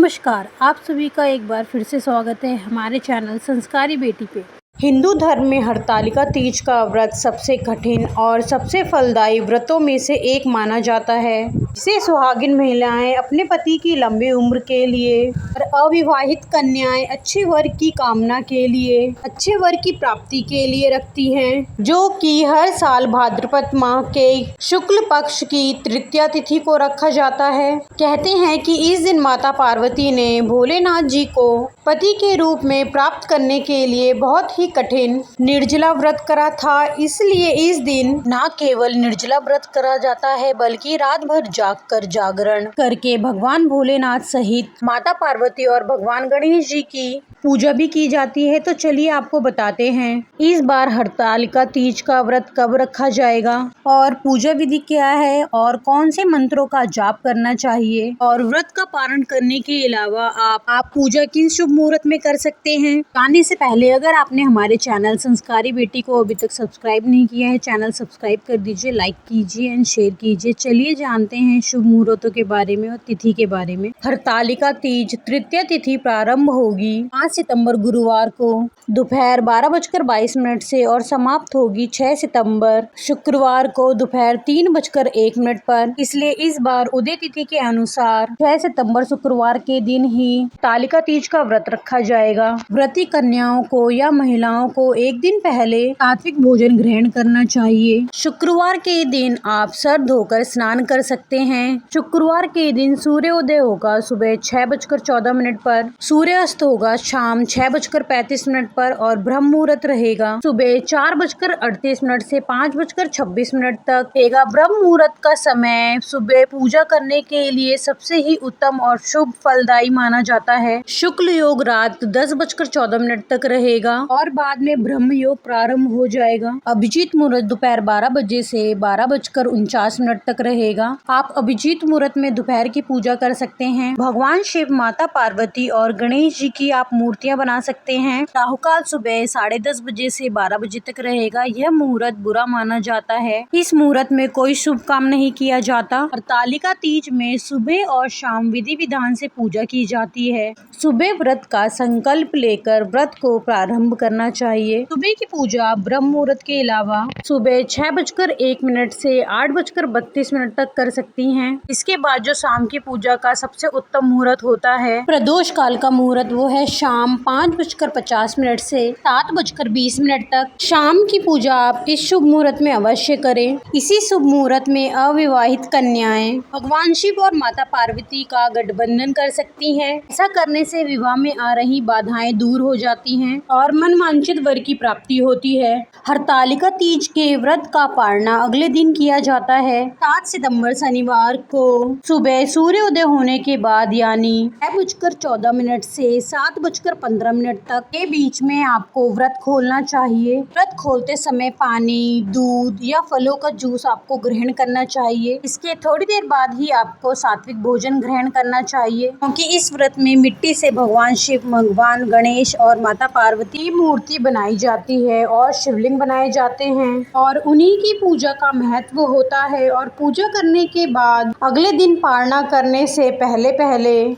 नमस्कार, आप सभी का एक बार फिर से स्वागत है हमारे चैनल संस्कारी बेटी पे। हिंदू धर्म में हरतालिका तीज का व्रत सबसे कठिन और सबसे फलदायी व्रतों में से एक माना जाता है। इसे सुहागिन महिलाएं अपने पति की लंबी उम्र के लिए और अविवाहित कन्याएं अच्छे वर की कामना के लिए, अच्छे वर की प्राप्ति के लिए रखती हैं, जो कि हर साल भाद्रपद माह के शुक्ल पक्ष की तृतीया तिथि को रखा जाता है। कहते हैं कि इस दिन माता पार्वती ने भोलेनाथ जी को पति के रूप में प्राप्त करने के लिए बहुत ही कठिन निर्जला व्रत करा था। इसलिए इस दिन न केवल निर्जला व्रत करा जाता है बल्कि रात भर जागकर जागरण करके भगवान भोलेनाथ सहित माता पार्वती और भगवान गणेश जी की पूजा भी की जाती है। तो चलिए आपको बताते हैं इस बार हरतालिका तीज का व्रत कब रखा जाएगा और पूजा विधि क्या है और कौन से मंत्रों का जाप करना चाहिए और व्रत का पारण करने के अलावा आप पूजा किस शुभ मुहूर्त में कर सकते हैं। जानने से पहले अगर आपने हमारे चैनल संस्कारी बेटी को अभी तक सब्सक्राइब नहीं किया है, चैनल सब्सक्राइब कर दीजिए, लाइक कीजिए एंड शेयर कीजिए। चलिए जानते हैं शुभ मुहूर्तों के बारे में और तिथि के बारे में। हरतालिका तीज तृतीया तिथि प्रारंभ होगी 5 सितंबर गुरुवार को दोपहर 12:22 से और समाप्त होगी 6 सितंबर शुक्रवार को दोपहर 3:01 पर। इसलिए इस बार उदय तिथि के अनुसार 6 सितंबर शुक्रवार के दिन ही तालिका तीज का व्रत रखा जाएगा। व्रती कन्याओं को या महिलाओं को एक दिन पहले सात्विक भोजन ग्रहण करना चाहिए। शुक्रवार के दिन आप सर धोकर स्नान कर सकते हैं। शुक्रवार के दिन सूर्योदय होगा सुबह 6:14 पर, सूर्यास्त होगा शाम 6:35 पर और ब्रह्म मुहूर्त रहेगा सुबह 4:38 से 5:26 तक रहेगा। ब्रह्म मुहूर्त का समय सुबह पूजा करने के लिए सबसे ही उत्तम और शुभ फलदायी माना जाता है। शुक्ल योग रात 10:14 तक रहेगा और बाद में ब्रह्म योग प्रारंभ हो जाएगा। अभिजीत मुहूर्त दोपहर 12 बजे से 12:49 तक रहेगा। आप अभिजीत मुहूर्त में दोपहर की पूजा कर सकते हैं। भगवान शिव, माता पार्वती और गणेश जी की आप मूर्तियां बना सकते हैं। राहु काल सुबह 10:30 बजे से 12 बजे तक रहेगा। यह मुहूर्त बुरा माना जाता है। इस मुहूर्त में कोई शुभ काम नहीं किया जाता। हरतालिका तीज में सुबह और शाम विधि विधान से पूजा की जाती है। सुबह व्रत का संकल्प लेकर व्रत को प्रारंभ करना चाहिए। सुबह की पूजा ब्रह्म मुहूर्त के अलावा सुबह 6:01 से 8:32 तक कर सकती हैं। इसके बाद जो शाम की पूजा का सबसे उत्तम मुहूर्त होता है प्रदोष काल का मुहूर्त, वो है शाम 5:50 से 7:20 तक। शाम की पूजा आप इस शुभ मुहूर्त में अवश्य करें। इसी शुभ मुहूर्त में अविवाहित कन्याएं भगवान शिव और माता पार्वती का गठबंधन कर सकती हैं। ऐसा करने से विवाह में आ रही बाधाएं दूर हो जाती हैं और मनवांछित वर की प्राप्ति होती है। हरतालिका तीज के व्रत का पारणा अगले दिन किया जाता है 7 सितंबर शनिवार को सुबह सूर्योदय होने के बाद, यानी 6:14 से 7:15 तक के बीच में आपको व्रत खोलना चाहिए। व्रत खोलते समय पानी, दूध या फलों का जूस आपको ग्रहण करना चाहिए। इसके थोड़ी देर बाद ही आपको सात्विक भोजन ग्रहण करना चाहिए, क्योंकि इस व्रत में मिट्टी से भगवान शिव, भगवान गणेश और माता पार्वती की मूर्ति बनाई जाती है और शिवलिंग बनाए जाते हैं और उन्हीं की पूजा का महत्व होता है। और पूजा करने के बाद अगले दिन पारणा करने से पहले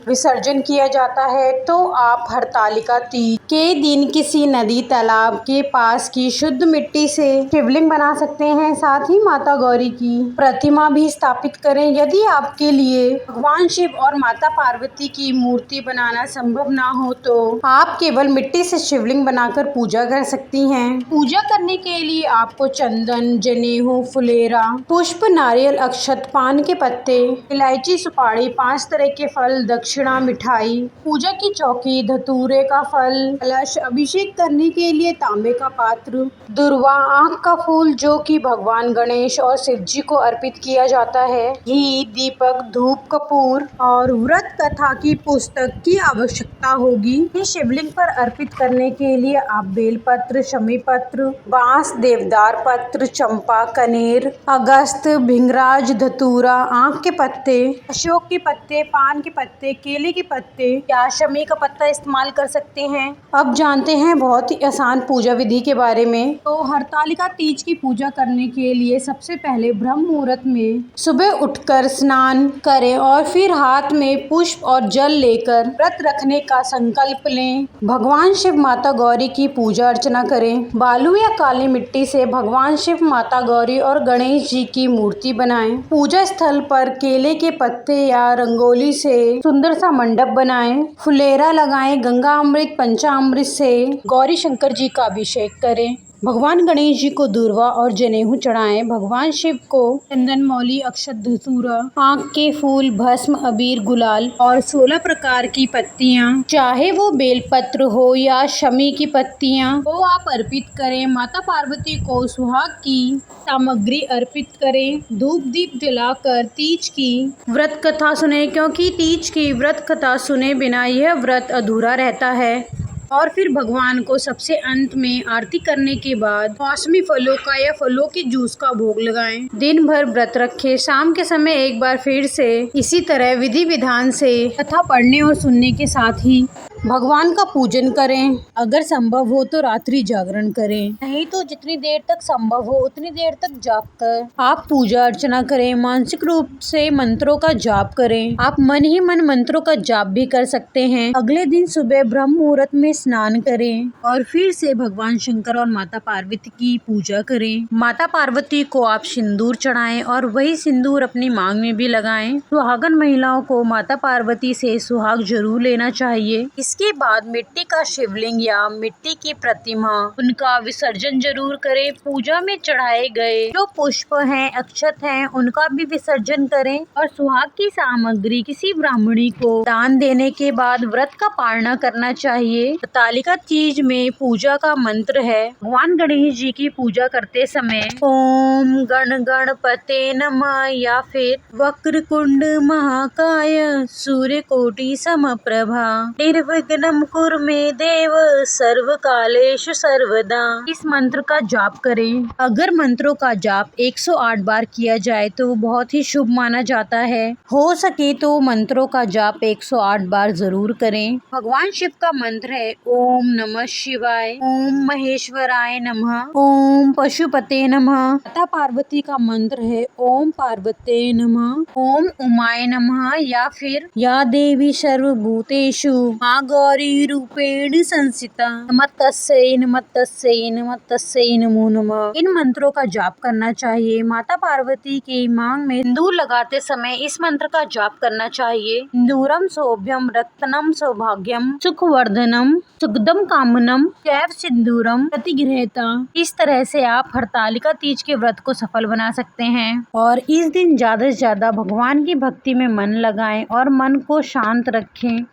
विसर्जन किया जाता है। तो आप हरतालिका तीज के दिन किसी नदी, तालाब के पास की शुद्ध मिट्टी से शिवलिंग बना सकते हैं। साथ ही माता गौरी की प्रतिमा भी स्थापित करें। यदि आपके लिए भगवान शिव और माता पार्वती की मूर्ति बनाना संभव ना हो तो आप केवल मिट्टी से शिवलिंग बनाकर पूजा कर सकती हैं। पूजा करने के लिए आपको चंदन, जनेऊ, फुलेरा, पुष्प, नारियल, अक्षत, पान के पत्ते, इलायची, सुपारी, 5 तरह के फल, दक्षिणा, मिठाई, पूजा की चौकी, धतूरे का फल, कलश, अभिषेक करने के लिए तांबे का पात्र, दुर्वा, आँख का फूल जो कि भगवान गणेश और शिव जी को अर्पित किया जाता है, घी, दीपक, धूप, कपूर और व्रत कथा की पुस्तक की आवश्यकता होगी। शिवलिंग पर अर्पित करने के लिए आप बेलपत्र, शमी पत्र, बांस, देवदार पत्र, चंपा, कनेर, अगस्त, भिंगराज, धतूरा, आँख के पत्ते, अशोक के पत्ते, पान के पत्ते, केले के पत्ते या शमी का पत्ता इस्तेमाल कर सकते हैं। अब जानते हैं बहुत ही आसान पूजा विधि के बारे में। तो हरतालिका तीज की पूजा करने के लिए सबसे पहले ब्रह्म मुहूर्त में सुबह उठकर स्नान करें और फिर हाथ में पुष्प और जल लेकर व्रत रखने का संकल्प लें। भगवान शिव माता गौरी की पूजा अर्चना करें। बालू या काली मिट्टी से भगवान शिव, माता गौरी और गणेश जी की मूर्ति बनाएं। पूजा स्थल पर केले के पत्ते या रंगोली से सुंदर सा मंडप बनाएं। फुलेरा लगाएं। गंगा अमृत, पंचामृत से गौरी शंकर जी का अभिषेक करें। भगवान गणेश जी को दूर्वा और जनेऊ चढ़ाएं। भगवान शिव को चंदन, मौली, अक्षत, धतूरा, आँख के फूल, भस्म, अबीर, गुलाल और 16 प्रकार की पत्तियां, चाहे वो बेलपत्र हो या शमी की पत्तियां, वो आप अर्पित करें। माता पार्वती को सुहाग की सामग्री अर्पित करें। धूप दीप जलाकर तीज की व्रत कथा सुने, क्योंकि तीज की व्रत कथा सुने बिना यह व्रत अधूरा रहता है। और फिर भगवान को सबसे अंत में आरती करने के बाद मौसमी फलों का या फलों के जूस का भोग लगाएं। दिन भर व्रत रखें। शाम के समय एक बार फिर से इसी तरह विधि विधान से कथा पढ़ने और सुनने के साथ ही भगवान का पूजन करें। अगर संभव हो तो रात्रि जागरण करें, नहीं तो जितनी देर तक संभव हो उतनी देर तक जाग कर आप पूजा अर्चना करें। मानसिक रूप से मंत्रों का जाप करें। आप मन ही मन मंत्रों का जाप भी कर सकते हैं। अगले दिन सुबह ब्रह्म मुहूर्त में स्नान करें और फिर से भगवान शंकर और माता पार्वती की पूजा करें। माता पार्वती को आप सिंदूर चढ़ाएं और वही सिंदूर अपनी मांग में भी लगाएं। सुहागन महिलाओं को माता पार्वती से सुहाग जरूर लेना चाहिए। इसके बाद मिट्टी का शिवलिंग या मिट्टी की प्रतिमा, उनका विसर्जन जरूर करें। पूजा में चढ़ाए गए जो पुष्प हैं, अक्षत हैं, उनका भी विसर्जन करें और सुहाग की सामग्री किसी ब्राह्मणी को दान देने के बाद व्रत का पालना करना चाहिए। हरतालिका तीज में पूजा का मंत्र है। भगवान गणेश जी की पूजा करते समय ओम गण गणपते नमः या फिर वक्रकुंड महाकाय सूर्यकोटि समप्रभा निर्विघ्नं कुरु मे देव सर्वकालेषु सर्वदा, इस मंत्र का जाप करें। अगर मंत्रों का जाप 108 बार किया जाए तो वो बहुत ही शुभ माना जाता है। हो सके तो मंत्रों का जाप 108 बार जरूर करें। भगवान शिव का मंत्र है ओम नमः शिवाय, ओम महेश्वराय नमः, ओम पशुपते नमः। माता पार्वती का मंत्र है ओम पार्वते नमः, ओम उमाय नमः या फिर या देवी सर्वभूतेषु माँ गौरी रूपेण संस्थिता नमस्तस्यै नमस्तस्यै नमस्तस्यै नमो नमः। इन मंत्रों का जाप करना चाहिए। माता पार्वती की मांग में सिंदूर लगाते समय इस मंत्र का जाप करना चाहिए। सिंदूरम सौभ्यम रत्नम सौभाग्यम सुखवर्धनम सुखदम कामनम चैव सिंदूरम प्रतिगृहता। इस तरह से आप हरतालिका तीज के व्रत को सफल बना सकते हैं। और इस दिन ज्यादा से ज्यादा भगवान की भक्ति में मन लगाएं और मन को शांत रखें।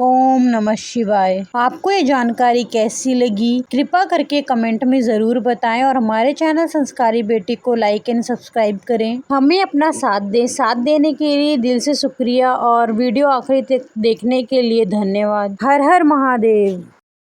ओम नमः शिवाय। आपको ये जानकारी कैसी लगी कृपा करके कमेंट में ज़रूर बताएं और हमारे चैनल संस्कारी बेटी को लाइक एंड सब्सक्राइब करें। हमें अपना साथ दें। साथ देने के लिए दिल से शुक्रिया और वीडियो आखिरी तक देखने के लिए धन्यवाद। हर हर महादेव।